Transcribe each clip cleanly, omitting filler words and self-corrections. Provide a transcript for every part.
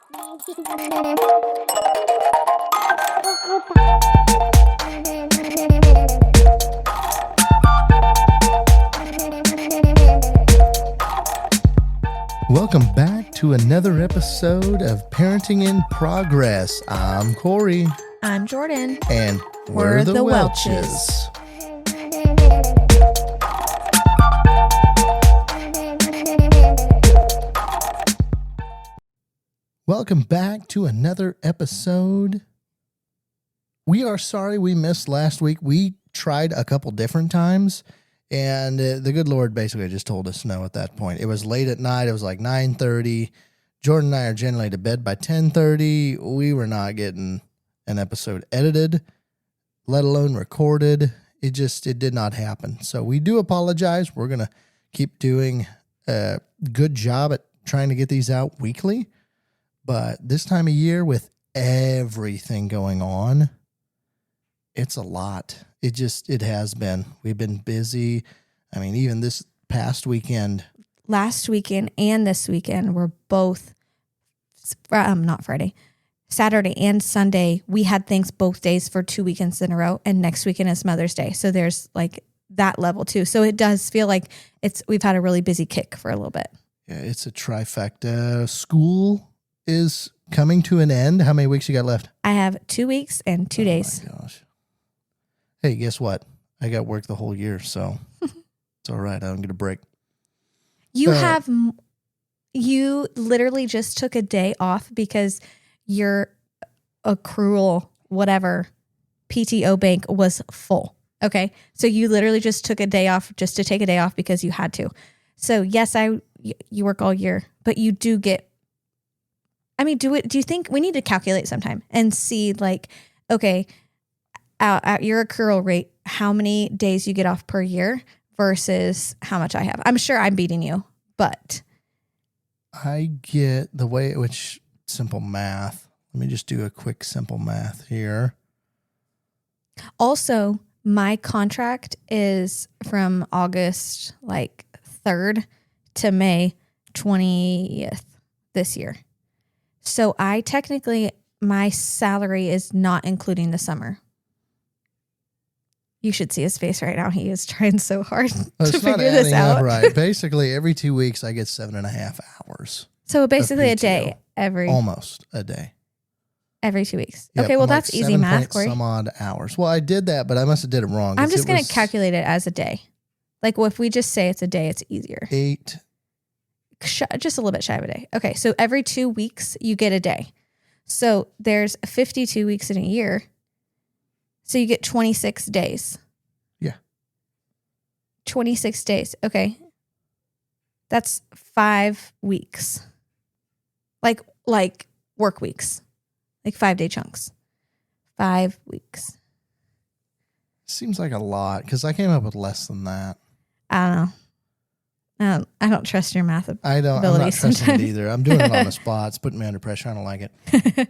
Welcome back to another episode of Parenting in Progress. I'm Corey. I'm Jordynn. And we're the Welches. Welcome back to another episode. We are sorry we missed last week. We tried a couple different times, and the good Lord basically just told us no at that point. It was late at night. It was like 9:30. Jordynn and I are generally to bed by 10:30. We were not getting an episode edited, let alone recorded. It did not happen. So we do apologize. We're going to keep doing a good job at trying to get these out weekly. But this time of year with everything going on, it's a lot. It has been. We've been busy. I mean, even this past weekend. Last weekend and this weekend were both, not Friday, Saturday and Sunday. We had things both days for 2 weekends in a row. And next weekend is Mother's Day. So there's like that level too. So it does feel like we've had a really busy kick for a little bit. Yeah, it's a trifecta. School is coming to an end. How many weeks you got left? I have 2 weeks and 2 days. Oh my gosh. Hey, guess what? I got work the whole year, so it's all right. I don't get a break. You literally just took a day off because your accrual, whatever, PTO bank was full. Okay. So you literally just took a day off just to take a day off because you had to. So yes, you work all year, but you do get, do you think we need to calculate sometime and see like, okay, at your accrual rate, how many days you get off per year versus how much I have? I'm sure I'm beating you, but I get the way at which simple math. Let me just do a quick simple math here. Also, my contract is from August 3rd to May 20th this year. So my salary is not including the summer. You should see his face right now. He is trying so hard to figure this out. Right. Basically, every 2 weeks, I get 7.5 hours. So basically a day almost a day. Every 2 weeks. Yep, okay, well, that's easy math, Corey. Some odd hours. Well, I did that, but I must have did it wrong. I'm just going to calculate it as a day. If we just say it's a day, it's easier. 8. Just a little bit shy of a day. Okay, so every 2 weeks, you get a day. So there's 52 weeks in a year. So you get 26 days. Yeah. 26 days. Okay. That's 5 weeks. Like work weeks. 5-day chunks. 5 weeks. Seems like a lot because I came up with less than that. I don't know. I don't trust your math abilities. I'm not trusting it either. I'm doing it on the spot. It's putting me under pressure. I don't like it.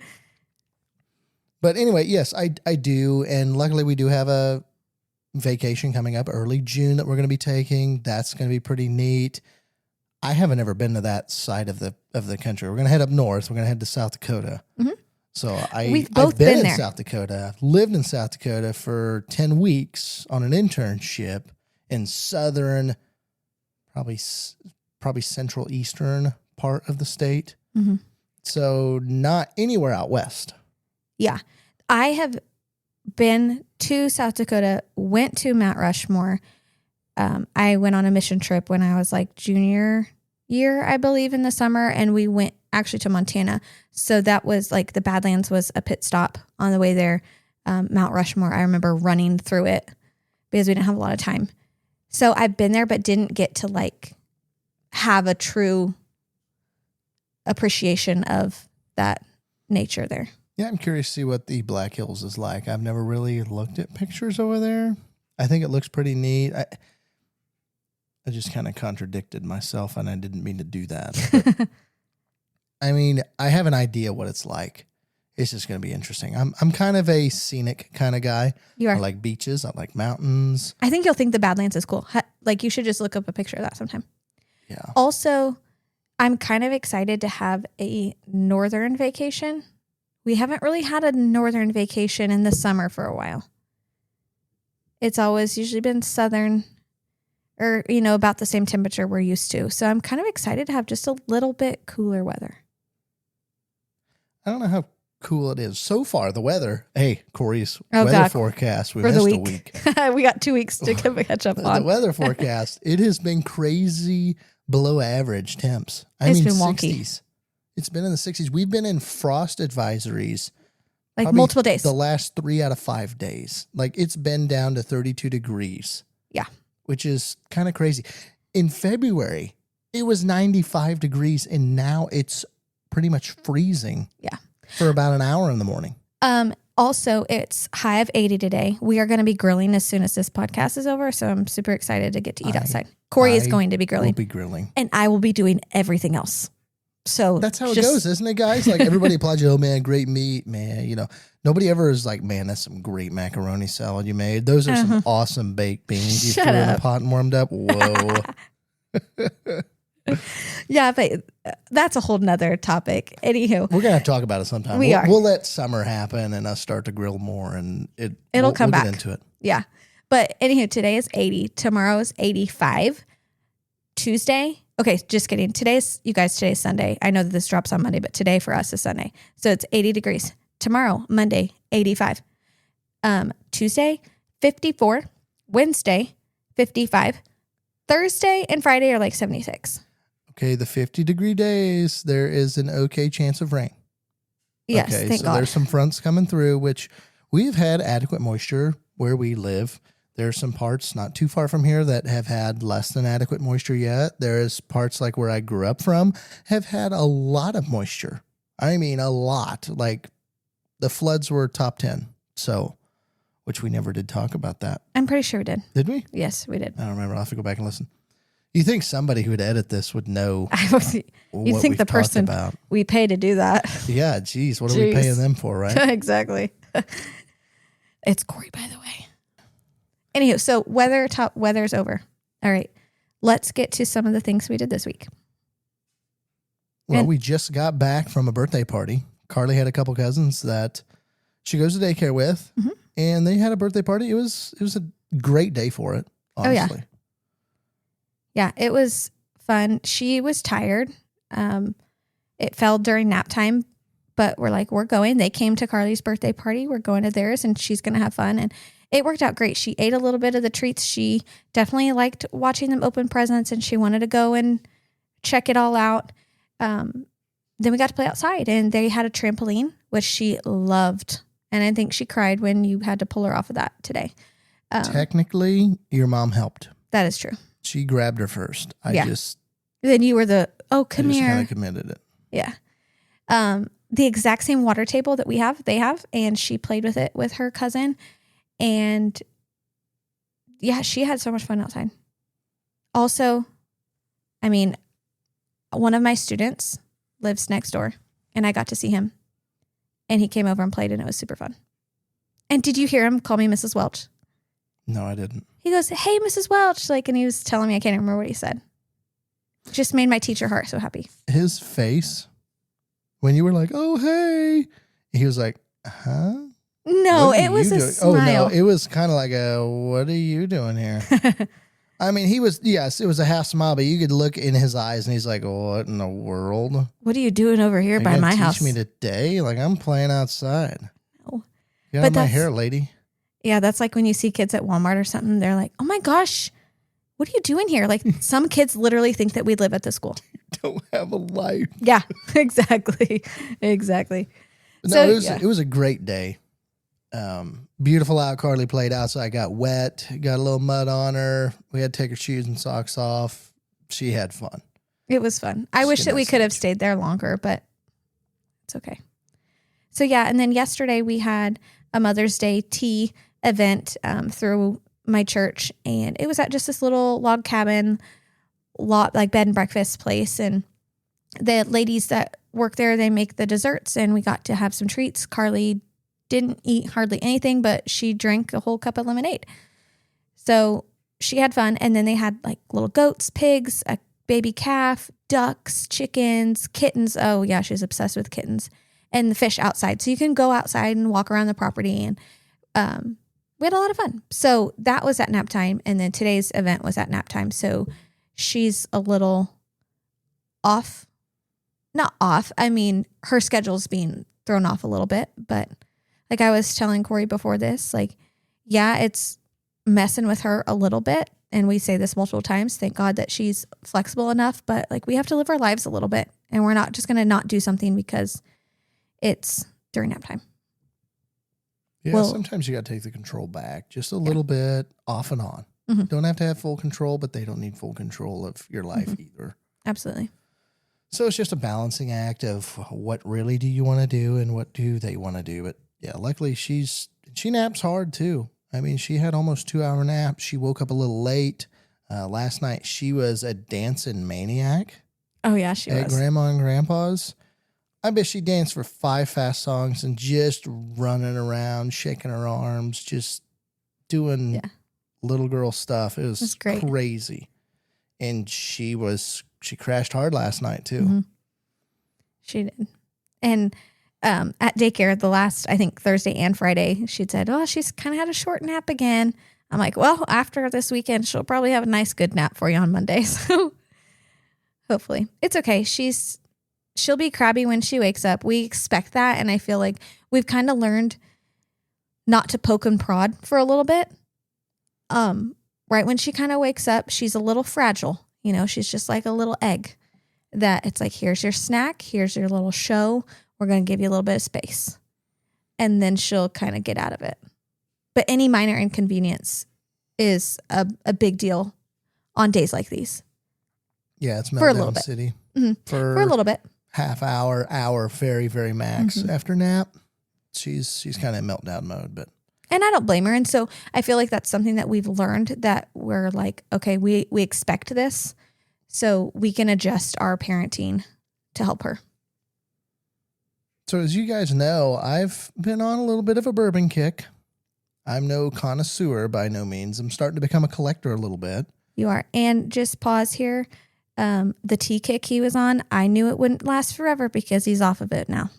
But anyway, yes, I do. And luckily we do have a vacation coming up early June that we're going to be taking. That's going to be pretty neat. I haven't ever been to that side of the country. We're going to head up north. We're going to head to South Dakota. Mm-hmm. So I've been in South Dakota. I've lived in South Dakota for 10 weeks on an internship in southern, probably central eastern part of the state. Mm-hmm. So not anywhere out west. Yeah. I have been to South Dakota, went to Mount Rushmore. I went on a mission trip when I was junior year, I believe, in the summer, and we went actually to Montana. So that was the Badlands was a pit stop on the way there. Mount Rushmore, I remember running through it because we didn't have a lot of time. So I've been there, but didn't get to have a true appreciation of that nature there. Yeah, I'm curious to see what the Black Hills is like. I've never really looked at pictures over there. I think it looks pretty neat. I just kind of contradicted myself, and I didn't mean to do that. But, I have an idea what it's like. It's just going to be interesting. I'm kind of a scenic kind of guy. You are. I like beaches. I like mountains. I think you'll think the Badlands is cool. You should just look up a picture of that sometime. Yeah. Also, I'm kind of excited to have a northern vacation. We haven't really had a northern vacation in the summer for a while. It's always usually been southern or, about the same temperature we're used to. So I'm kind of excited to have just a little bit cooler weather. I don't know how cool it is. So far, the weather. Hey, Corey's Oh, weather God. forecast. We For missed the a week. We got 2 weeks to catch up The on. weather forecast, it has been crazy below average temps. It's been wonky. 60s. It's been in the 60s. We've been in frost advisories. Like probably multiple days. The last 3 out of 5 days. Like it's been down to 32 degrees. Yeah. Which is kind of crazy. In February, it was 95 degrees and now it's pretty much freezing. Yeah. For about an hour in the morning. Also, it's high of 80 today. We are going to be grilling as soon as this podcast is over, so I'm super excited to get to eat outside. Corey is going to be grilling. We'll be grilling. And I will be doing everything else. So that's how it goes, isn't it, guys? Like everybody applaud you. Oh man, great meat, man. Nobody ever is like, man, that's some great macaroni salad you made. Those are some awesome baked beans you threw in the pot and warmed up. Whoa. Yeah, but that's a whole nother topic. Anywho, we're gonna have to talk about it sometime. We'll let summer happen and us start to grill more, and it'll come back. Get into it. Yeah, but anywho, today is 80. Tomorrow is 85. Tuesday. Okay, just kidding. Today's Sunday. I know that this drops on Monday, but today for us is Sunday. So it's 80 degrees. Tomorrow, Monday, 85. Tuesday, 54. Wednesday, 55. Thursday and Friday are like 76. Okay, the 50-degree days, there is an okay chance of rain. Yes, okay, thank so God. There's some fronts coming through, which we've had adequate moisture where we live. There are some parts not too far from here that have had less than adequate moisture yet. There's parts like where I grew up from have had a lot of moisture. I mean, a lot. Like the floods were top 10. So, which we never did talk about that. I'm pretty sure we did. Did we? Yes, we did. I don't remember. I'll have to go back and listen. You think somebody who would edit this would know You'd think the person about. We pay to do that. Yeah, geez. What are we paying them for, right? Exactly. It's Corey, by the way. Anywho, so weather's over. All right. Let's get to some of the things we did this week. Well, we just got back from a birthday party. Karlee had a couple cousins that she goes to daycare with, and they had a birthday party. It was a great day for it, honestly. Oh, yeah, it was fun. She was tired. It fell during nap time, but we're like, we're going. They came to Karlee's birthday party. We're going to theirs, and she's going to have fun. And it worked out great. She ate a little bit of the treats. She definitely liked watching them open presents, and she wanted to go and check it all out. Then we got to play outside, and they had a trampoline, which she loved. And I think she cried when you had to pull her off of that today. Technically, your mom helped. That is true. She grabbed her first. Then you were come here. I just kind of committed it. Yeah. The exact same water table that they have, and she played with it with her cousin. And yeah, she had so much fun outside. Also, I mean, one of my students lives next door, and I got to see him. And he came over and played, and it was super fun. And did you hear him call me Mrs. Welch? No, I didn't. He goes, "Hey, Mrs. Welch," and he was telling me, I can't remember what he said. Just made my teacher heart so happy. His face, when you were like, "Oh, hey," he was like, "Huh?" No, it was a smile. Oh, no, it was kind of like "What are you doing here?" I mean, it was a half smile, but you could look in his eyes and he's like, "What in the world? What are you doing over here by my house? Teach me today? Like I'm playing outside." No. Get out of my hair, lady. Yeah, that's like when you see kids at Walmart or something. They're like, "Oh my gosh, what are you doing here?" Like some kids literally think that we live at the school. You don't have a life. Yeah, exactly. Exactly. No, it was a great day. Beautiful out. Karlee played outside, got wet, got a little mud on her. We had to take her shoes and socks off. She had fun. It was fun. I wish that we could have stayed there longer, but it's okay. So yeah, and then yesterday we had a Mother's Day tea event through my church, and it was at just this little log cabin, like bed and breakfast place, and the ladies that work there, they make the desserts, and we got to have some treats. Karlee didn't eat hardly anything, but she drank a whole cup of lemonade. So she had fun. And then they had like little goats, pigs, a baby calf, ducks, chickens, kittens. Oh yeah, she's obsessed with kittens, and the fish outside. So you can go outside and walk around the property, and we had a lot of fun. So that was at nap time, and then today's event was at nap time. So she's a little off. Not off. I mean, her schedule's being thrown off a little bit, but like I was telling Corey before this, like, yeah, it's messing with her a little bit. And we say this multiple times. Thank God that she's flexible enough, but like we have to live our lives a little bit, and we're not just going to not do something because it's during nap time. Yeah, sometimes you got to take the control back just a little bit, off and on. Mm-hmm. Don't have to have full control, but they don't need full control of your life either. Absolutely. So it's just a balancing act of what really do you want to do and what do they want to do. But yeah, luckily she naps hard too. I mean, she had almost 2-hour nap. She woke up a little late. Last night she was a dancing maniac. Oh yeah, she was. At Grandma and Grandpa's. I bet she danced for 5 fast songs and just running around, shaking her arms, just doing little girl stuff. It was great. Crazy. And she crashed hard last night too. Mm-hmm. She did. And at daycare, the last, I think Thursday and Friday, she'd said, oh, she's kind of had a short nap again. I'm like, well, after this weekend, she'll probably have a nice good nap for you on Monday. So hopefully it's okay. She'll be crabby when she wakes up. We expect that. And I feel like we've kind of learned not to poke and prod for a little bit. Right when she kind of wakes up, she's a little fragile. You know, she's just like a little egg that it's like, here's your snack. Here's your little show. We're going to give you a little bit of space. And then she'll kind of get out of it. But any minor inconvenience is a big deal on days like these. Yeah, it's for a little bit. City. Mm-hmm. For a little bit. Half hour, very, very max. After nap, she's kind of in meltdown mode. And I don't blame her. And so I feel like that's something that we've learned, that we're like, okay, we expect this, so we can adjust our parenting to help her. So as you guys know, I've been on a little bit of a bourbon kick. I'm no connoisseur by no means. I'm starting to become a collector a little bit. You are. And just pause here. The tea kick he was on, I knew it wouldn't last forever because he's off of it now.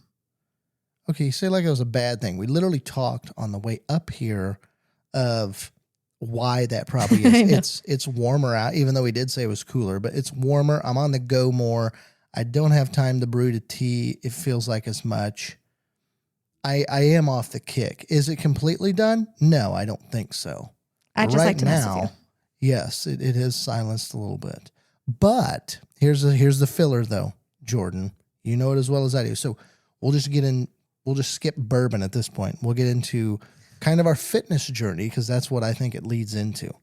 Okay, you say like it was a bad thing. We literally talked on the way up here of why that probably is. It's warmer out, even though we did say it was cooler, but it's warmer. I'm on the go more. I don't have time to brew the tea. It feels like as much. I am off the kick. Is it completely done? No, I don't think so. I just like to mess with you. Yes, it has silenced a little bit. But here's the filler though, Jordynn. You know it as well as I do. So we'll just skip bourbon at this point. We'll get into kind of our fitness journey because that's what I think it leads into.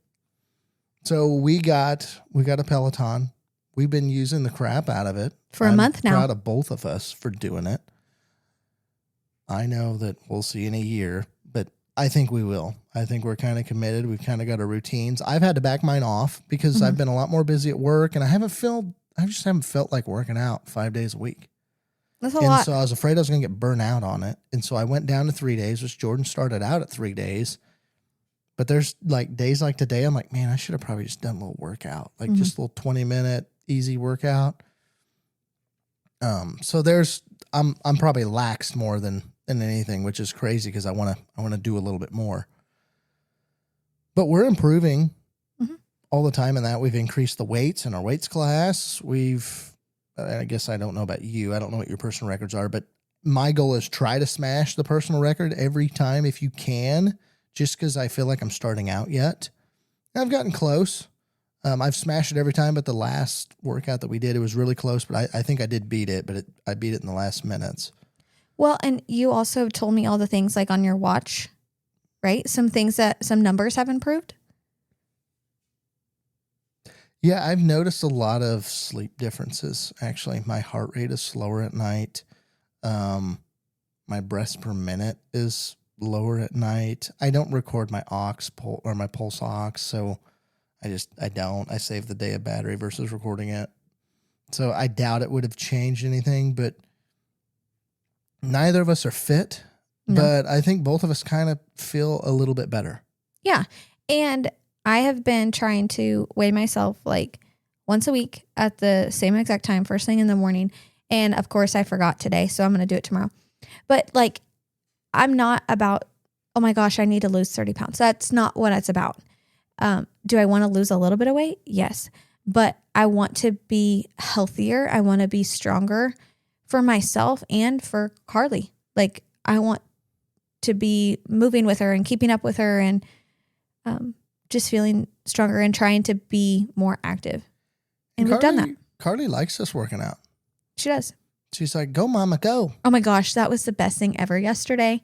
So we got a Peloton. We've been using the crap out of it. For a month now. I'm proud of both of us for doing it. I know that we'll see in a year, but I think we will. I think we're kind of committed. We've kind of got our routines. I've had to back mine off because I've been a lot more busy at work, and I just haven't felt like working out 5 days a week. That's a lot. So I was afraid I was going to get burnt out on it. And so I went down to 3 days, which Jordynn started out at 3 days. But there's like days like today, I'm like, man, I should have probably just done a little workout, like just a little 20-minute easy workout. So I'm probably laxed more than anything, which is crazy because I want to do a little bit more. But we're improving all the time in that. We've increased the weights in our weights class. I guess I don't know about you. I don't know what your personal records are, but my goal is try to smash the personal record every time if you can, just because I feel like I'm starting out yet. I've gotten close. I've smashed it every time, but the last workout that we did, it was really close, but I think I did beat it, but I beat it in the last minutes. Well, and you also told me all the things like on your watch, right? Some numbers have improved. Yeah, I've noticed a lot of sleep differences, actually. My heart rate is slower at night. My breaths per minute is lower at night. I don't record my my pulse ox, so I don't. I save the day of battery versus recording it. So I doubt it would have changed anything, but neither of us are fit. No. But I think both of us kind of feel a little bit better. Yeah. And I have been trying to weigh myself like once a week at the same exact time, first thing in the morning. And of course I forgot today, so I'm going to do it tomorrow. But like, I'm not about, oh my gosh, I need to lose 30 pounds. That's not what it's about. Do I want to lose a little bit of weight? Yes. But I want to be healthier. I want to be stronger for myself and for Karlee. Like, I want to be moving with her and keeping up with her and just feeling stronger and trying to be more active. And we've done that. Karlee likes us working out. She does. She's like, go, mama, go. Oh my gosh, that was the best thing ever yesterday.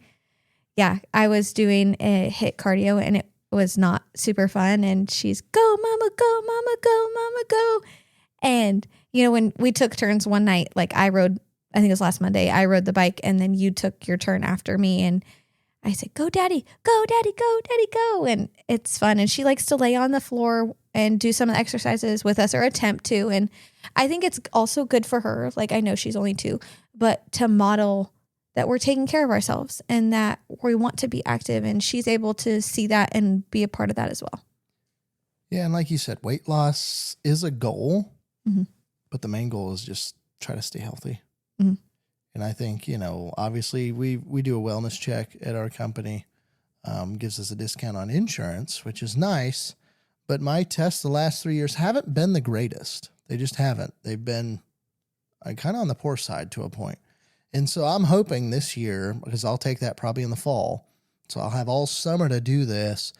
Yeah, I was doing a HIIT cardio and it was not super fun. And she's, go, mama, go, mama, go, mama, go. And, you know, when we took turns one night, like I rode, I think it was last Monday, I rode the bike and then you took your turn after me. And I said, go, daddy, go, daddy, go, daddy, go. And it's fun. And she likes to lay on the floor and do some of the exercises with us or attempt to. And I think it's also good for her. Like, I know she's only 2, but to model that we're taking care of ourselves and that we want to be active, and she's able to see that and be a part of that as well. Yeah. And like you said, weight loss is a goal, but the main goal is just try to stay healthy. Mm-hmm. And I think, you know, obviously we do a wellness check at our company, gives us a discount on insurance, which is nice. But my tests the last 3 years haven't been the greatest. They just haven't. They've been kind of on the poor side to a point. And so I'm hoping this year, because I'll take that probably in the fall, so I'll have all summer to do this.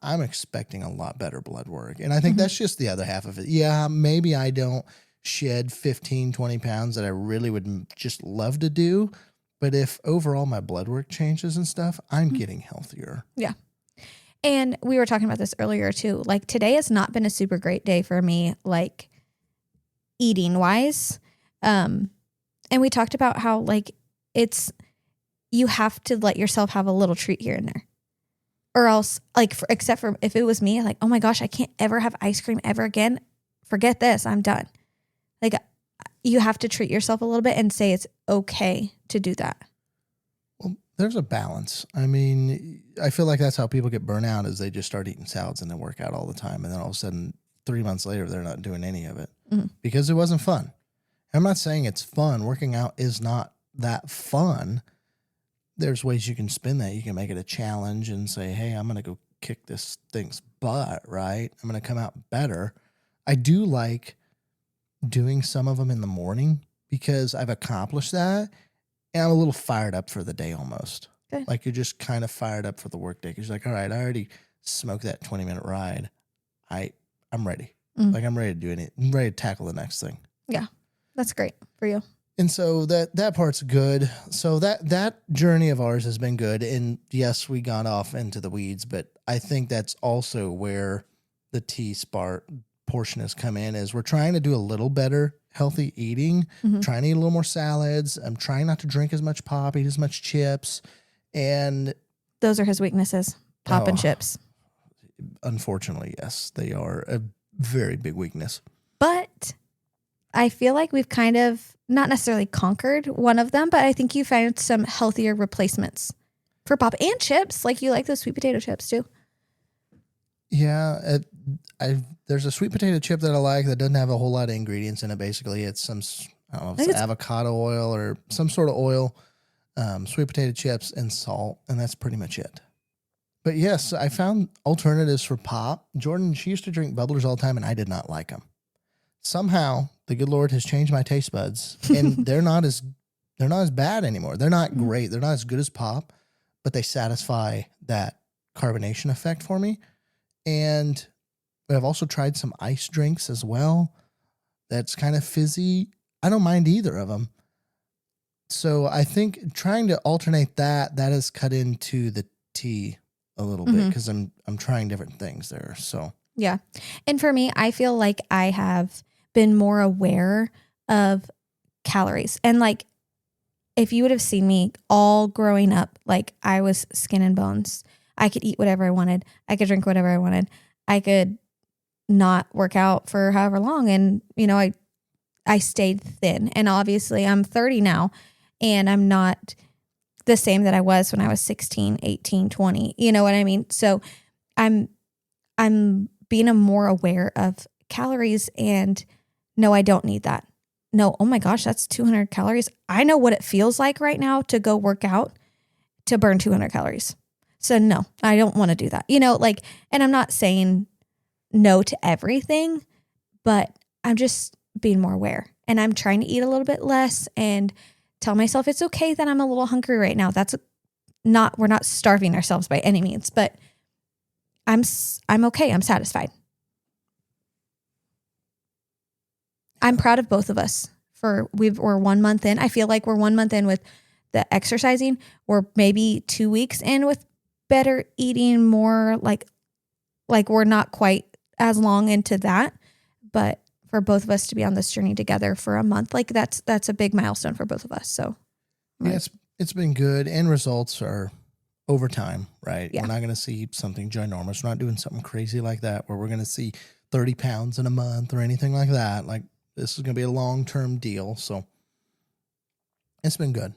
I'm expecting a lot better blood work. And I think that's just the other half of it. Yeah, maybe I don't shed 15, 20 pounds that I really would just love to do. But if overall my blood work changes and stuff, I'm getting healthier. Yeah. And we were talking about this earlier too. Like, today has not been a super great day for me, like eating wise. And we talked about how like you have to let yourself have a little treat here and there, or else like, except for if it was me, like, oh my gosh, I can't ever have ice cream ever again. Forget this. I'm done. Like, you have to treat yourself a little bit and say it's okay to do that. Well, there's a balance. I mean, I feel like that's how people get burnt out, is they just start eating salads and then work out all the time. And then all of a sudden, 3 months later, they're not doing any of it because it wasn't fun. I'm not saying it's fun. Working out is not that fun. There's ways you can spin that. You can make it a challenge and say, hey, I'm going to go kick this thing's butt, right? I'm going to come out better. I do like doing some of them in the morning because I've accomplished that and I'm a little fired up for the day almost. Okay. Like, you're just kind of fired up for the work day because you're like, all right, I already smoked that 20-minute ride. I'm ready. Like, I'm ready to do it. I'm ready to tackle the next thing. Yeah, that's great for you. And so that part's good. So that journey of ours has been good. And yes, we got off into the weeds, but I think that's also where the T-Spart portion has come in, is we're trying to do a little better healthy eating, trying to eat a little more salads. I'm trying not to drink as much pop, eat as much chips. And those are his weaknesses, pop and chips. Unfortunately, yes, they are a very big weakness. But I feel like we've kind of not necessarily conquered one of them, but I think you found some healthier replacements for pop and chips. Like, you like those sweet potato chips too. Yeah. There's a sweet potato chip that I like that doesn't have a whole lot of ingredients in it. Basically, it's some, I don't know if it's avocado oil or some sort of oil, sweet potato chips and salt. And that's pretty much it. But yes, I found alternatives for pop. Jordynn, she used to drink bubblers all the time and I did not like them. Somehow the good Lord has changed my taste buds and they're not as bad anymore. They're not great. They're not as good as pop, but they satisfy that carbonation effect for me. And I've also tried some ice drinks as well. That's kind of fizzy. I don't mind either of them. So I think trying to alternate that has cut into the tea a little bit because I'm trying different things there. So yeah. And for me, I feel like I have been more aware of calories. And like, if you would have seen me all growing up, like, I was skin and bones. I could eat whatever I wanted. I could drink whatever I wanted. I could not work out for however long. And, you know, I stayed thin. And obviously I'm 30 now and I'm not the same that I was when I was 16, 18, 20. You know what I mean? So I'm being more aware of calories and no, I don't need that. No, oh my gosh, that's 200 calories. I know what it feels like right now to go work out to burn 200 calories. So no, I don't want to do that. And I'm not saying no to everything, but I'm just being more aware, and I'm trying to eat a little bit less and tell myself it's okay that I'm a little hungry right now. We're not starving ourselves by any means, but I'm okay. I'm satisfied. I'm proud of both of us we're 1 month in. I feel like we're 1 month in with the exercising. We're maybe 2 weeks in with better eating, more like we're not quite as long into that, but for both of us to be on this journey together for a month, like that's a big milestone for both of us. So yeah, it's been good. End results are over time, right? Yeah. We're not going to see something ginormous. We're not doing something crazy like that where we're going to see 30 pounds in a month or anything like that. Like, this is going to be a long-term deal. So it's been good.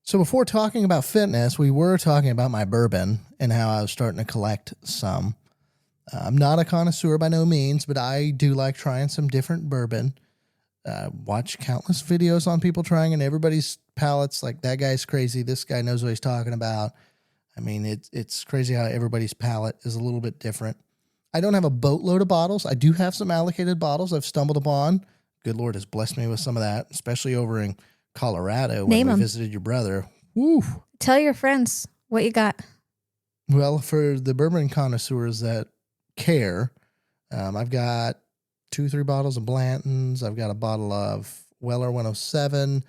So before talking about fitness, we were talking about my bourbon and how I was starting to collect some. I'm not a connoisseur by no means, but I do like trying some different bourbon. Watch countless videos on people trying, and everybody's palates, like, that guy's crazy. This guy knows what he's talking about. I mean, it's crazy how everybody's palate is a little bit different. I don't have a boatload of bottles. I do have some allocated bottles I've stumbled upon. Good Lord has blessed me with some of that, especially over in Colorado when we visited your brother. Woo! Tell your friends what you got. Well, for the bourbon connoisseurs that care, I've got 2-3 bottles of Blanton's. I've got a bottle of Weller 107.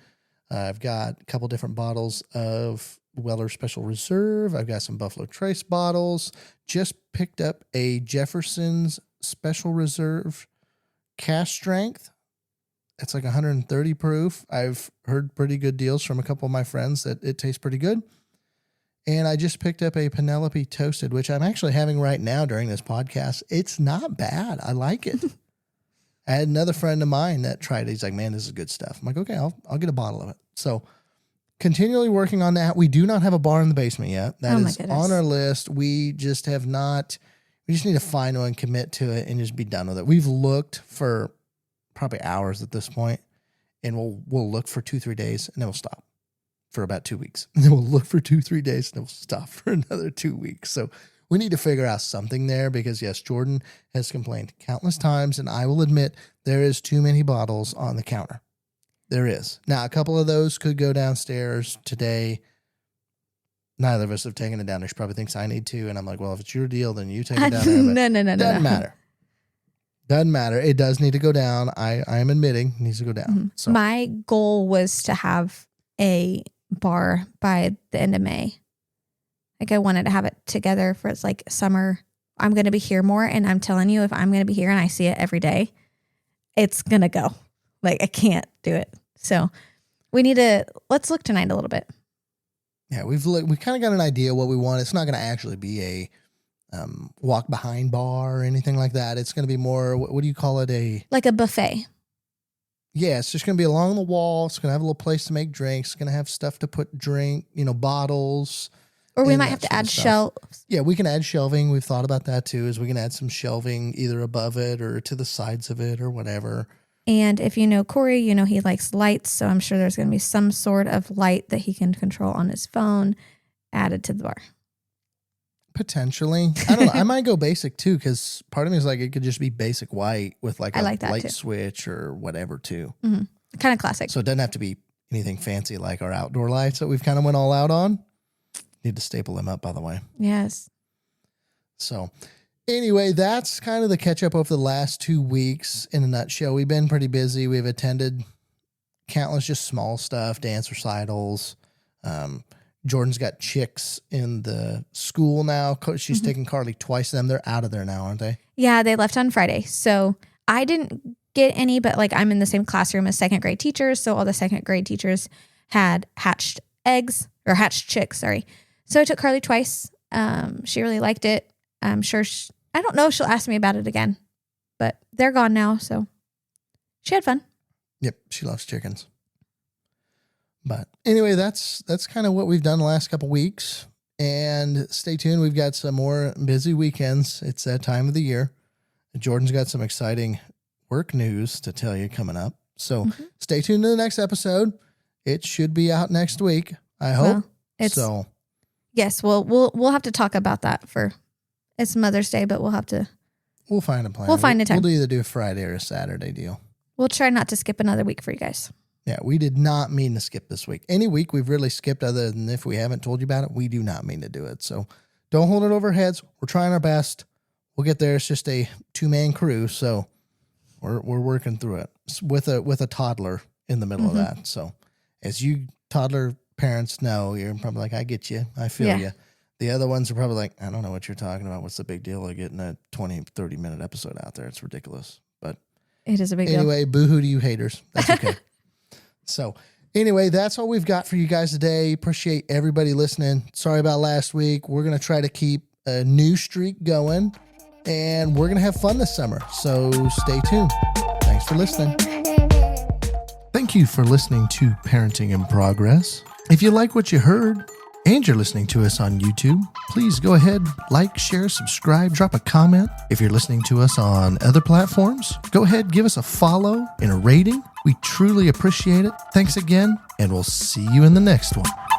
I've got a couple different bottles of Weller Special Reserve. I've got some Buffalo Trace bottles. Just picked up a Jefferson's Special Reserve cask strength. It's like 130 proof. I've heard pretty good deals from a couple of my friends that it tastes pretty good. And I just picked up a Penelope Toasted, which I'm actually having right now during this podcast. It's not bad. I like it. I had another friend of mine that tried it. He's like, man, this is good stuff. I'm like, okay, I'll get a bottle of it. So continually working on that. We do not have a bar in the basement yet. That is on our list. We just have not. We just need to find one, commit to it, and just be done with it. We've looked for probably hours at this point, and we'll look for 2-3 days, and then we'll stop for about 2 weeks. And then we'll look for 2-3 days, and then we'll stop for another 2 weeks. So we need to figure out something there because, yes, Jordynn has complained countless times, and I will admit there is too many bottles on the counter. There is. Now, a couple of those could go downstairs today. Neither of us have taken it down there. She probably thinks I need to, and I'm like, well, if it's your deal, then you take it down there. No. Doesn't matter. Doesn't matter. It does need to go down. I am admitting it needs to go down. Mm-hmm. So my goal was to have a bar by the end of May. Like, I wanted to have it together for it's like summer. I'm going to be here more, and I'm telling you, if I'm going to be here and I see it every day, it's going to go. Like, I can't do it. So let's look tonight a little bit. Yeah, we kind of got an idea what we want. It's not going to actually be a walk behind bar or anything like that. It's going to be more, what do you call it? Like a buffet. Yeah, it's just going to be along the wall. It's going to have a little place to make drinks. It's going to have stuff to put bottles. Or we might have to add shelves. Yeah, we can add shelving. We've thought about that too, is we can add some shelving either above it or to the sides of it or whatever. And if you know Corey, he likes lights. So I'm sure there's going to be some sort of light that he can control on his phone added to the bar. Potentially. I don't know. I might go basic too, because part of me is like, it could just be basic white with like a light switch or whatever too. Mm-hmm. Kind of classic. So it doesn't have to be anything fancy like our outdoor lights that we've kind of went all out on. Need to staple them up, by the way. Yes. So anyway, that's kind of the catch up over the last 2 weeks in a nutshell. We've been pretty busy. We've attended countless just small stuff, dance recitals. Jordan's got chicks in the school now. She's taking Karlee twice of them. They're out of there now, aren't they? Yeah, they left on Friday. So I didn't get any, but like, I'm in the same classroom as second grade teachers. So all the second grade teachers had hatched chicks, sorry. So I took Karlee twice. She really liked it. I'm sure I don't know if she'll ask me about it again, but they're gone now. So she had fun. Yep. She loves chickens. But anyway, that's kind of what we've done the last couple weeks, and stay tuned. We've got some more busy weekends. It's that time of the year. Jordan's got some exciting work news to tell you coming up. So stay tuned to the next episode. It should be out next week, I hope. Well, yes, we'll have to talk about that it's Mother's Day, but we'll find a plan. We'll find a time. We'll either do a Friday or a Saturday deal. We'll try not to skip another week for you guys. Yeah, we did not mean to skip this week. Any week we've really skipped, other than if we haven't told you about it, we do not mean to do it. So don't hold it over our heads. We're trying our best. We'll get there. It's just a 2-man crew, so we're working through it with a toddler in the middle of that. So as you toddler parents know, you're probably like, I get you. I feel you. The other ones are probably like, I don't know what you're talking about. What's the big deal of getting a 20, 30-minute episode out there? It's ridiculous. But it is a big deal. Anyway, boo-hoo to you haters. That's okay. So anyway, that's all we've got for you guys today. Appreciate everybody listening. Sorry about last week. We're going to try to keep a new streak going, and we're going to have fun this summer. So stay tuned. Thanks for listening. Thank you for listening to Parenting in Progress. If you like what you heard and you're listening to us on YouTube, please go ahead, like, share, subscribe, drop a comment. If you're listening to us on other platforms, go ahead, give us a follow and a rating. We truly appreciate it. Thanks again, and we'll see you in the next one.